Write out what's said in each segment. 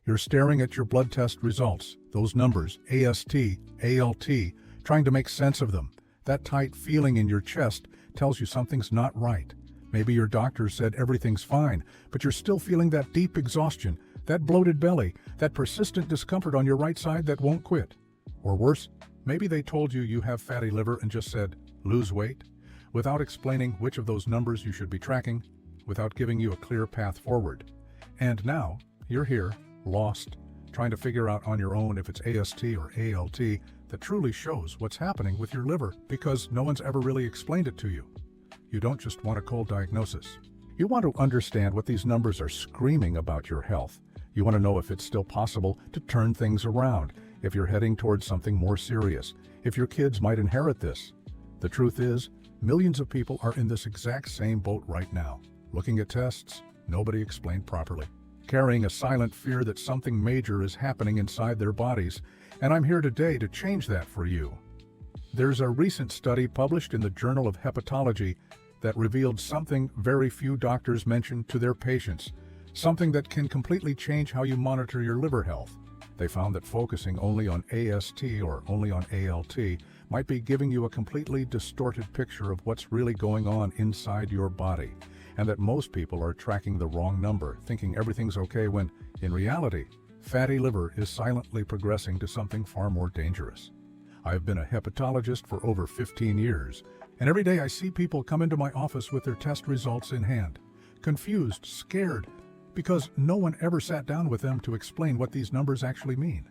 You're staring at your blood test results, those numbers, AST, ALT, trying to make sense of them. That tight feeling in your chest tells you something's not right. Maybe your doctor said everything's fine, but you're still feeling that deep exhaustion, that bloated belly, that persistent discomfort on your right side that won't quit. Or worse, maybe they told you you have fatty liver and just said, lose weight, without explaining which of those numbers you should be tracking, without giving you a clear path forward. And now, you're here, lost, trying to figure out on your own if it's AST or ALT that truly shows what's happening with your liver, because no one's ever really explained it to you. You don't just want a cold diagnosis. You want to understand what these numbers are screaming about your health. You want to know if it's still possible to turn things around, if you're heading towards something more serious, if your kids might inherit this. The truth is, millions of people are in this exact same boat right now, looking at tests nobody explained properly, carrying a silent fear that something major is happening inside their bodies, and I'm here today to change that for you. There's a recent study published in the Journal of Hepatology that revealed something very few doctors mention to their patients, something that can completely change how you monitor your liver health. They found that focusing only on AST or only on ALT might be giving you a completely distorted picture of what's really going on inside your body, and that most people are tracking the wrong number, thinking everything's okay when, in reality, fatty liver is silently progressing to something far more dangerous. I've been a hepatologist for over 15 years, and every day I see people come into my office with their test results in hand, confused, scared, because no one ever sat down with them to explain what these numbers actually mean.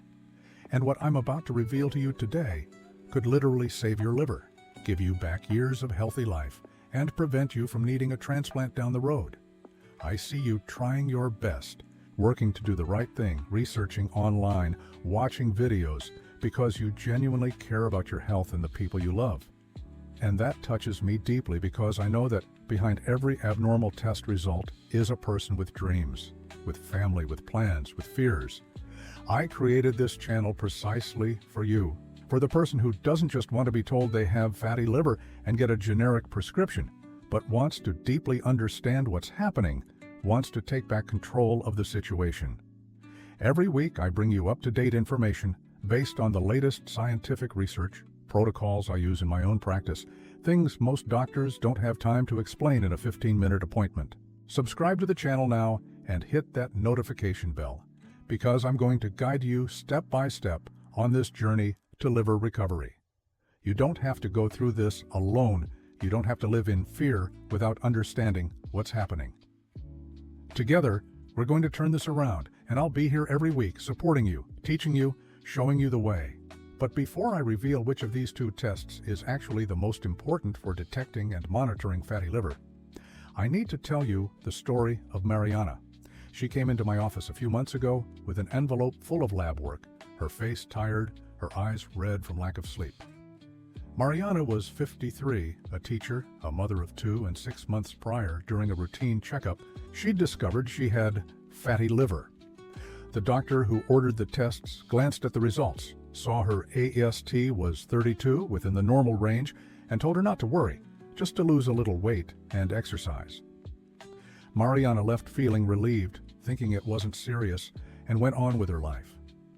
And what I'm about to reveal to you today could literally save your liver, give you back years of healthy life, and prevent you from needing a transplant down the road. I see you trying your best, working to do the right thing, researching online, watching videos, because you genuinely care about your health and the people you love. And that touches me deeply because I know that behind every abnormal test result is a person with dreams, with family, with plans, with fears. I created this channel precisely for you, for the person who doesn't just want to be told they have fatty liver and get a generic prescription, but wants to deeply understand what's happening, wants to take back control of the situation. Every week I bring you up-to-date information based on the latest scientific research, protocols I use in my own practice, things most doctors don't have time to explain in a 15-minute appointment. Subscribe to the channel now and hit that notification bell, because I'm going to guide you step by step on this journey to liver recovery. You don't have to go through this alone. You don't have to live in fear without understanding what's happening. Together, we're going to turn this around, and I'll be here every week supporting you, teaching you, showing you the way. But before I reveal which of these two tests is actually the most important for detecting and monitoring fatty liver, I need to tell you the story of Mariana. She came into my office a few months ago with an envelope full of lab work, her face tired, her eyes red from lack of sleep. Mariana was 53, a teacher, a mother of 2, and 6 months prior, during a routine checkup, she'd discovered she had fatty liver. The doctor who ordered the tests glanced at the results, saw her AST was 32, within the normal range, and told her not to worry, just to lose a little weight and exercise. Mariana left feeling relieved, thinking it wasn't serious, and went on with her life.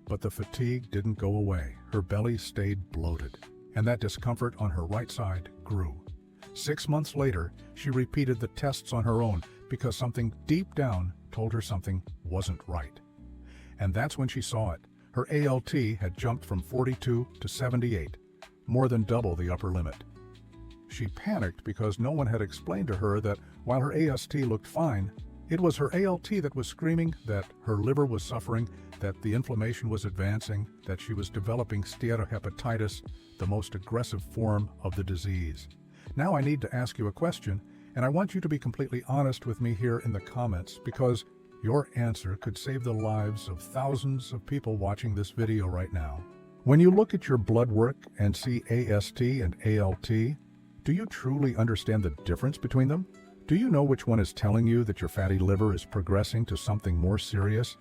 But the fatigue didn't go away. Her belly stayed bloated, and that discomfort on her right side grew. 6 months later, she repeated the tests on her own because something deep down told her something wasn't right. And that's when she saw it. Her ALT had jumped from 42 to 78, more than double the upper limit. She panicked because no one had explained to her that while her AST looked fine, it was her ALT that was screaming that her liver was suffering, that the inflammation was advancing, that she was developing steatohepatitis, the most aggressive form of the disease. Now I need to ask you a question, and I want you to be completely honest with me here in the comments, because your answer could save the lives of thousands of people watching this video right now. When you look at your blood work and see AST and ALT, do you truly understand the difference between them? Do you know which one is telling you that your fatty liver is progressing to something more serious?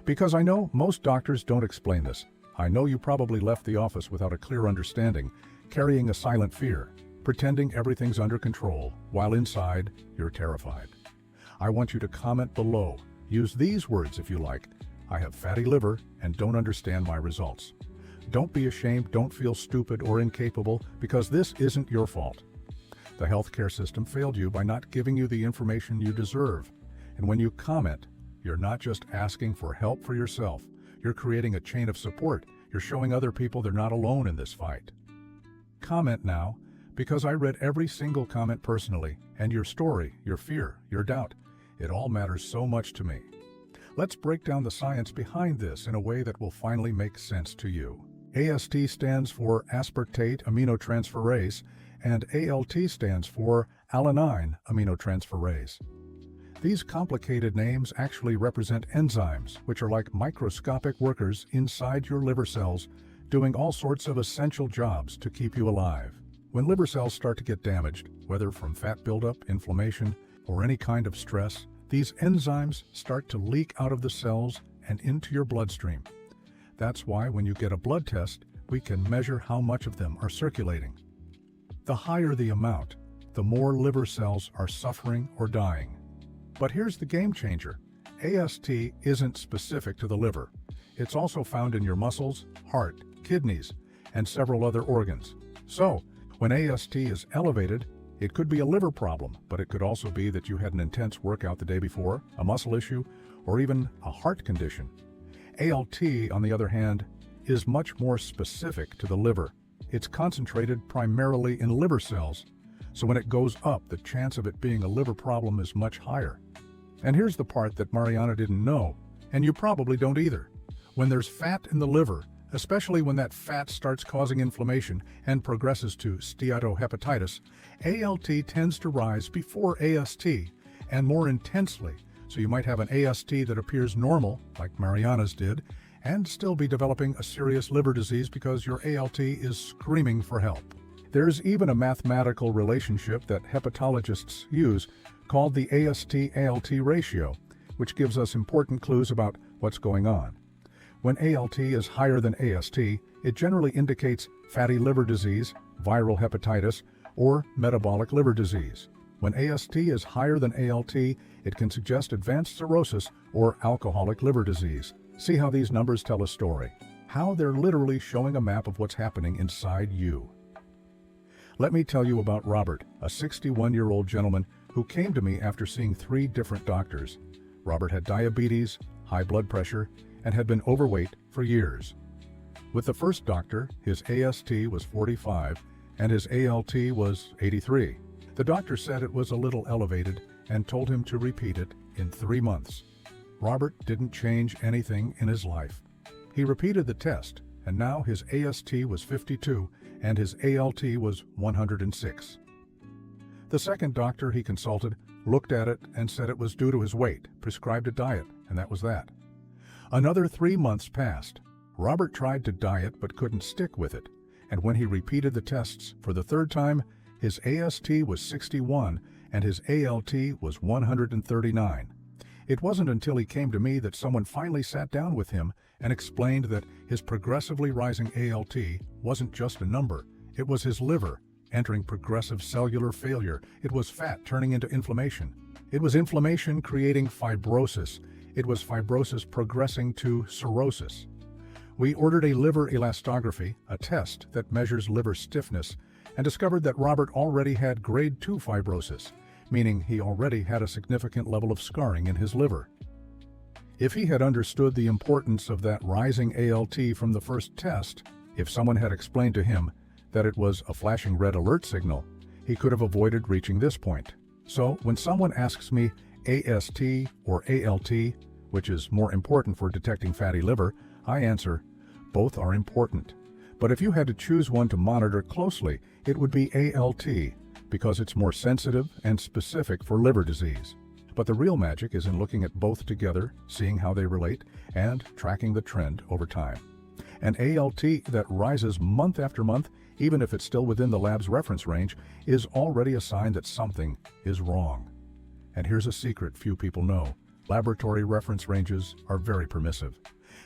Because I know most doctors don't explain this. I know you probably left the office without a clear understanding, carrying a silent fear, pretending everything's under control, while inside you're terrified. I want you to comment below. Use these words if you like. I have fatty liver and don't understand my results. Don't be ashamed, don't feel stupid or incapable, because this isn't your fault. The healthcare system failed you by not giving you the information you deserve. And when you comment, you're not just asking for help for yourself. You're creating a chain of support. You're showing other people they're not alone in this fight. Comment now, because I read every single comment personally, and your story, your fear, your doubt, it all matters so much to me. Let's break down the science behind this in a way that will finally make sense to you. AST stands for aspartate aminotransferase, and ALT stands for alanine aminotransferase. These complicated names actually represent enzymes, which are like microscopic workers inside your liver cells, doing all sorts of essential jobs to keep you alive. When liver cells start to get damaged, whether from fat buildup, inflammation, or any kind of stress, these enzymes start to leak out of the cells and into your bloodstream. That's why when you get a blood test, we can measure how much of them are circulating. The higher the amount, the more liver cells are suffering or dying. But here's the game changer. AST isn't specific to the liver. It's also found in your muscles, heart, kidneys, and several other organs. So, when AST is elevated, it could be a liver problem, but it could also be that you had an intense workout the day before, a muscle issue, or even a heart condition. ALT, on the other hand, is much more specific to the liver. It's concentrated primarily in liver cells, so when it goes up, the chance of it being a liver problem is much higher. And here's the part that Mariana didn't know, and you probably don't either. When there's fat in the liver, especially when that fat starts causing inflammation and progresses to steatohepatitis, ALT tends to rise before AST, and more intensely. So you might have an AST that appears normal, like Mariana's did, and still be developing a serious liver disease because your ALT is screaming for help. There's even a mathematical relationship that hepatologists use called the AST-ALT ratio, which gives us important clues about what's going on. When ALT is higher than AST, it generally indicates fatty liver disease, viral hepatitis, or metabolic liver disease. When AST is higher than ALT, it can suggest advanced cirrhosis or alcoholic liver disease. See how these numbers tell a story, how they're literally showing a map of what's happening inside you. Let me tell you about Robert, a 61-year-old gentleman who came to me after seeing 3 different doctors. Robert had diabetes, high blood pressure, and had been overweight for years. With the first doctor, his AST was 45 and his ALT was 83. The doctor said it was a little elevated and told him to repeat it in 3 months. Robert didn't change anything in his life. He repeated the test, and now his AST was 52 and his ALT was 106. The second doctor he consulted looked at it and said it was due to his weight, prescribed a diet, and that was that. Another 3 months passed. Robert tried to diet but couldn't stick with it, and when he repeated the tests for the 3rd time, his AST was 61 and his ALT was 139. It wasn't until he came to me that someone finally sat down with him and explained that his progressively rising ALT wasn't just a number, it was his liver entering progressive cellular failure. It was fat turning into inflammation. It was inflammation creating fibrosis. It was fibrosis progressing to cirrhosis. We ordered a liver elastography, a test that measures liver stiffness, and discovered that Robert already had grade 2 fibrosis, meaning he already had a significant level of scarring in his liver. If he had understood the importance of that rising ALT from the first test, if someone had explained to him that it was a flashing red alert signal, he could have avoided reaching this point. So when someone asks me AST or ALT, which is more important for detecting fatty liver, I answer, both are important. But if you had to choose one to monitor closely, it would be ALT, because it's more sensitive and specific for liver disease. But the real magic is in looking at both together, seeing how they relate, and tracking the trend over time. An ALT that rises month after month, even if it's still within the lab's reference range, is already a sign that something is wrong. And here's a secret few people know. Laboratory reference ranges are very permissive.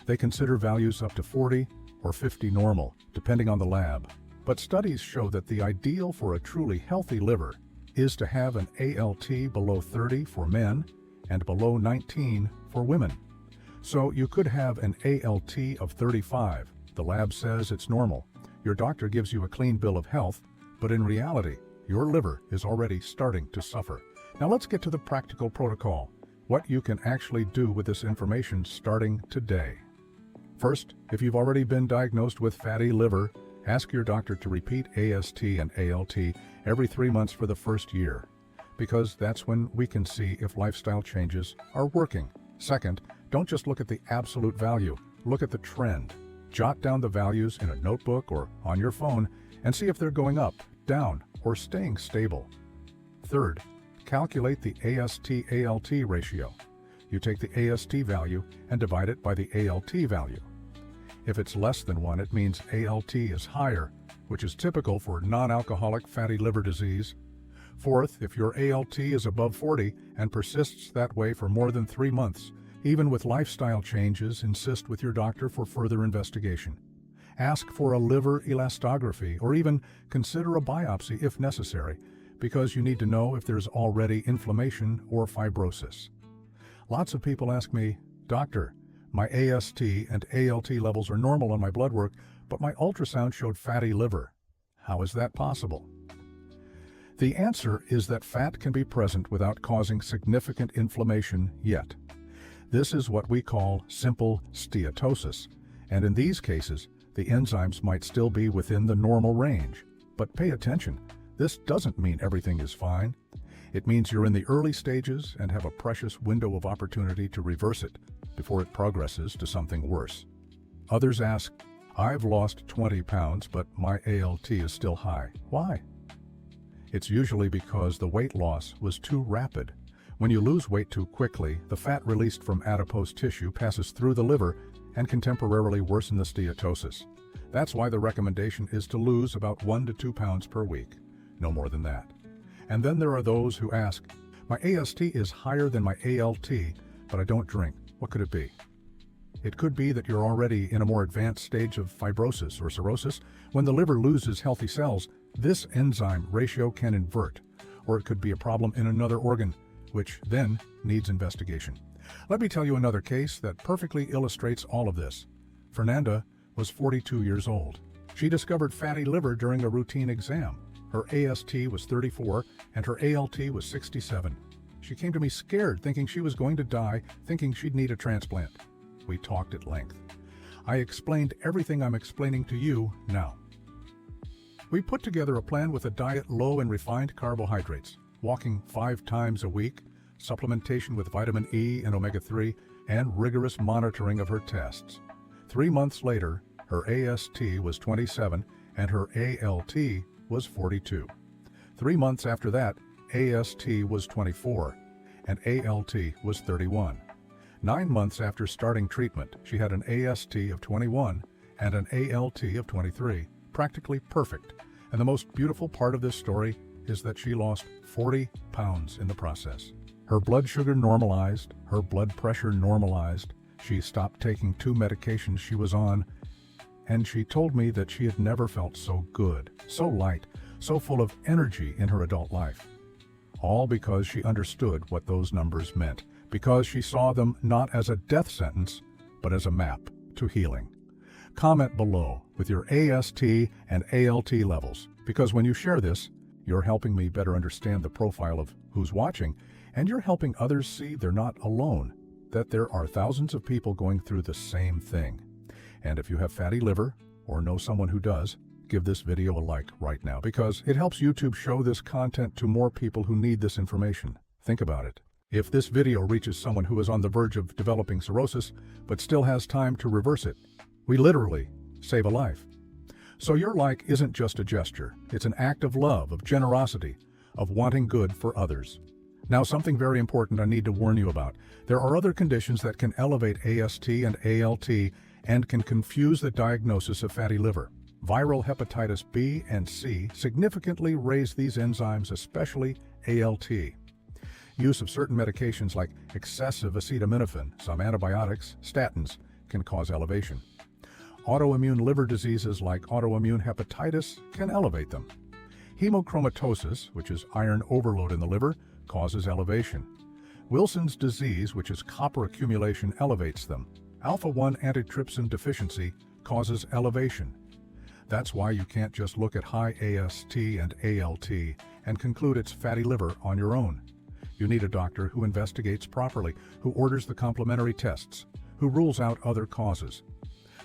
They consider values up to 40 or 50 normal, depending on the lab. But studies show that the ideal for a truly healthy liver is to have an ALT below 30 for men and below 19 for women. So you could have an ALT of 35. The lab says it's normal. Your doctor gives you a clean bill of health, but in reality, your liver is already starting to suffer. Now let's get to the practical protocol, what you can actually do with this information starting today. First, if you've already been diagnosed with fatty liver, ask your doctor to repeat AST and ALT every 3 months for the first year, because that's when we can see if lifestyle changes are working. Second, don't just look at the absolute value, look at the trend. Jot down the values in a notebook or on your phone and see if they're going up, down, or staying stable. Third, calculate the AST-ALT ratio. You take the AST value and divide it by the ALT value. If it's less than 1, it means ALT is higher, which is typical for non-alcoholic fatty liver disease. Fourth, if your ALT is above 40 and persists that way for more than 3 months, even with lifestyle changes, insist with your doctor for further investigation. Ask for a liver elastography or even consider a biopsy if necessary, because you need to know if there's already inflammation or fibrosis. Lots of people ask me, "Doctor, my AST and ALT levels are normal on my blood work, but my ultrasound showed fatty liver. How is that possible?" The answer is that fat can be present without causing significant inflammation yet. This is what we call simple steatosis, and in these cases, the enzymes might still be within the normal range. But pay attention, this doesn't mean everything is fine. It means you're in the early stages and have a precious window of opportunity to reverse it before it progresses to something worse. Others ask, "I've lost 20 pounds, but my ALT is still high. Why?" It's usually because the weight loss was too rapid. When you lose weight too quickly, the fat released from adipose tissue passes through the liver and can temporarily worsen the steatosis. That's why the recommendation is to lose about 1 to 2 pounds per week, no more than that. And then there are those who ask, "My AST is higher than my ALT, but I don't drink. What could it be?" It could be that you're already in a more advanced stage of fibrosis or cirrhosis. When the liver loses healthy cells, this enzyme ratio can invert, or it could be a problem in another organ, which then needs investigation. Let me tell you another case that perfectly illustrates all of this. Fernanda was 42 years old. She discovered fatty liver during a routine exam. Her AST was 34 and her ALT was 67. She came to me scared, thinking she was going to die, thinking she'd need a transplant. We talked at length. I explained everything I'm explaining to you now. We put together a plan with a diet low in refined carbohydrates, walking 5 times a week, supplementation with vitamin E and omega-3, and rigorous monitoring of her tests. 3 months later, her AST was 27 and her ALT was 42. 3 months after that, AST was 24 and ALT was 31. 9 months after starting treatment, she had an AST of 21 and an ALT of 23, practically perfect. And the most beautiful part of this story is that she lost 40 pounds in the process. Her blood sugar normalized, her blood pressure normalized, she stopped taking 2 medications she was on, and she told me that she had never felt so good, so light, so full of energy in her adult life. All because she understood what those numbers meant, because she saw them not as a death sentence, but as a map to healing. Comment below with your AST and ALT levels, because when you share this, you're helping me better understand the profile of who's watching, and you're helping others see they're not alone, that there are thousands of people going through the same thing. And if you have fatty liver, or know someone who does, give this video a like right now, because it helps YouTube show this content to more people who need this information. Think about it. If this video reaches someone who is on the verge of developing cirrhosis, but still has time to reverse it, we literally save a life. So your like isn't just a gesture, it's an act of love, of generosity, of wanting good for others. Now, something very important I need to warn you about. There are other conditions that can elevate AST and ALT and can confuse the diagnosis of fatty liver. Viral hepatitis B and C significantly raise these enzymes, especially ALT. Use of certain medications like excessive acetaminophen, some antibiotics, statins, can cause elevation. Autoimmune liver diseases like autoimmune hepatitis can elevate them. Hemochromatosis, which is iron overload in the liver, causes elevation. Wilson's disease, which is copper accumulation, elevates them. Alpha-1 antitrypsin deficiency causes elevation. That's why you can't just look at high AST and ALT and conclude it's fatty liver on your own. You need a doctor who investigates properly, who orders the complementary tests, who rules out other causes.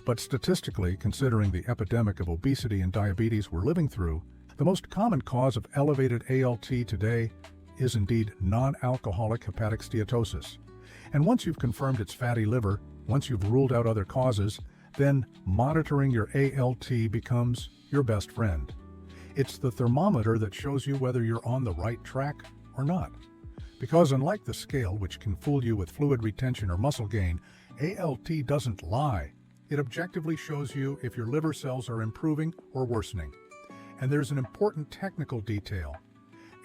But statistically, considering the epidemic of obesity and diabetes we're living through, the most common cause of elevated ALT today is indeed non-alcoholic hepatic steatosis. And once you've confirmed it's fatty liver, once you've ruled out other causes, then monitoring your ALT becomes your best friend. It's the thermometer that shows you whether you're on the right track or not. Because unlike the scale, which can fool you with fluid retention or muscle gain, ALT doesn't lie. It objectively shows you if your liver cells are improving or worsening. And there's an important technical detail.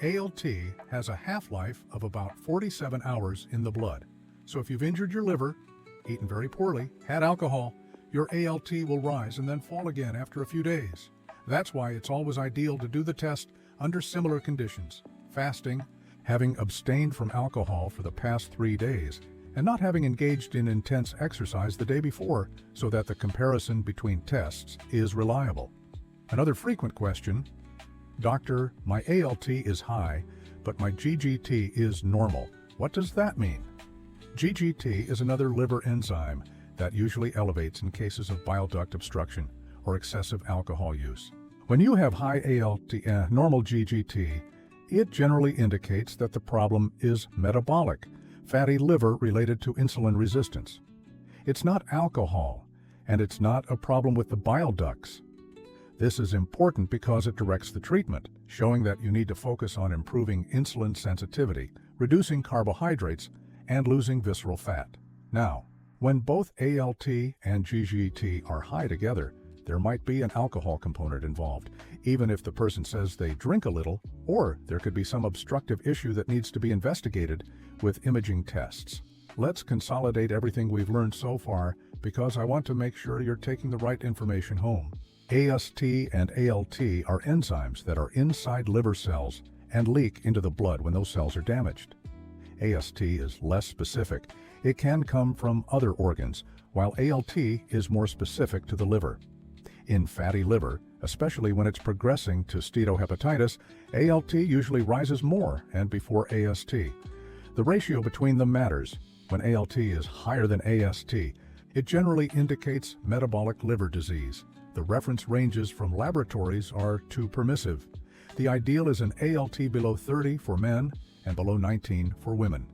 ALT has a half-life of about 47 hours in the blood. So if you've injured your liver, eaten very poorly, had alcohol, your ALT will rise and then fall again after a few days. That's why it's always ideal to do the test under similar conditions: fasting, having abstained from alcohol for the past 3 days, and not having engaged in intense exercise the day before, so that the comparison between tests is reliable. Another frequent question: Doctor, my ALT is high, but my GGT is normal. What does that mean? GGT is another liver enzyme that usually elevates in cases of bile duct obstruction or excessive alcohol use. When you have high ALT, normal GGT, it generally indicates that the problem is metabolic, fatty liver related to insulin resistance. It's not alcohol, and it's not a problem with the bile ducts. This is important because it directs the treatment, showing that you need to focus on improving insulin sensitivity, reducing carbohydrates, and losing visceral fat. Now, when both ALT and GGT are high together, there might be an alcohol component involved, even if the person says they drink a little, or there could be some obstructive issue that needs to be investigated with imaging tests. Let's consolidate everything we've learned so far, because I want to make sure you're taking the right information home. AST and ALT are enzymes that are inside liver cells and leak into the blood when those cells are damaged. AST is less specific. It can come from other organs, while ALT is more specific to the liver. In fatty liver, especially when it's progressing to steatohepatitis, ALT usually rises more and before AST. The ratio between them matters. When ALT is higher than AST, it generally indicates metabolic liver disease. The reference ranges from laboratories are too permissive. The ideal is an ALT below 30 for men and below 19 for women.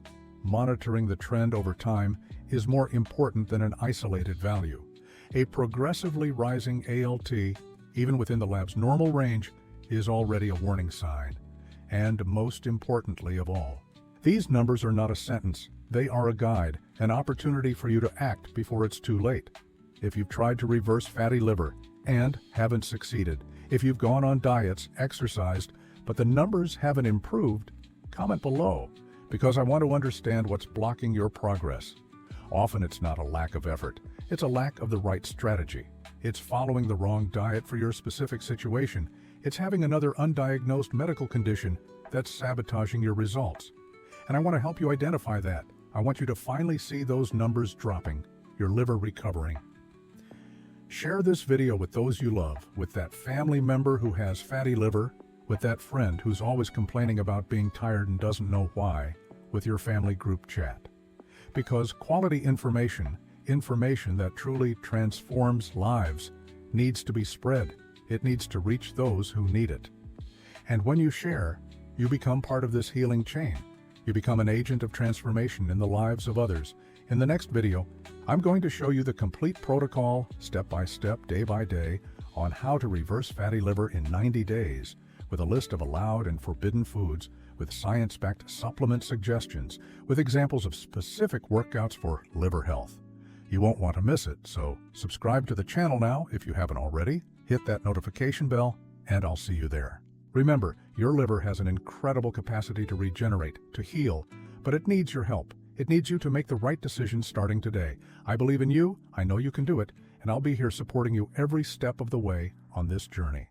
Monitoring the trend over time is more important than an isolated value. A progressively rising ALT, even within the lab's normal range, is already a warning sign. And most importantly of all, these numbers are not a sentence. They are a guide, an opportunity for you to act before it's too late. If you've tried to reverse fatty liver and haven't succeeded, if you've gone on diets, exercised, but the numbers haven't improved, comment below, because I want to understand what's blocking your progress. Often it's not a lack of effort, it's a lack of the right strategy. It's following the wrong diet for your specific situation. It's having another undiagnosed medical condition that's sabotaging your results. And I want to help you identify that. I want you to finally see those numbers dropping, your liver recovering. Share this video with those you love, with that family member who has fatty liver, with that friend who's always complaining about being tired and doesn't know why, with your family group chat. Because quality information that truly transforms lives, needs to be spread. It needs to reach those who need it. And when you share, you become part of this healing chain. You become an agent of transformation in the lives of others. In the next video, I'm going to show you the complete protocol, step by step, day by day, on how to reverse fatty liver in 90 days, with a list of allowed and forbidden foods, with science-backed supplement suggestions, with examples of specific workouts for liver health. You won't want to miss it, so subscribe to the channel now if you haven't already, hit that notification bell, and I'll see you there. Remember, your liver has an incredible capacity to regenerate, to heal, but it needs your help. It needs you to make the right decisions starting today. I believe in you, I know you can do it, and I'll be here supporting you every step of the way on this journey.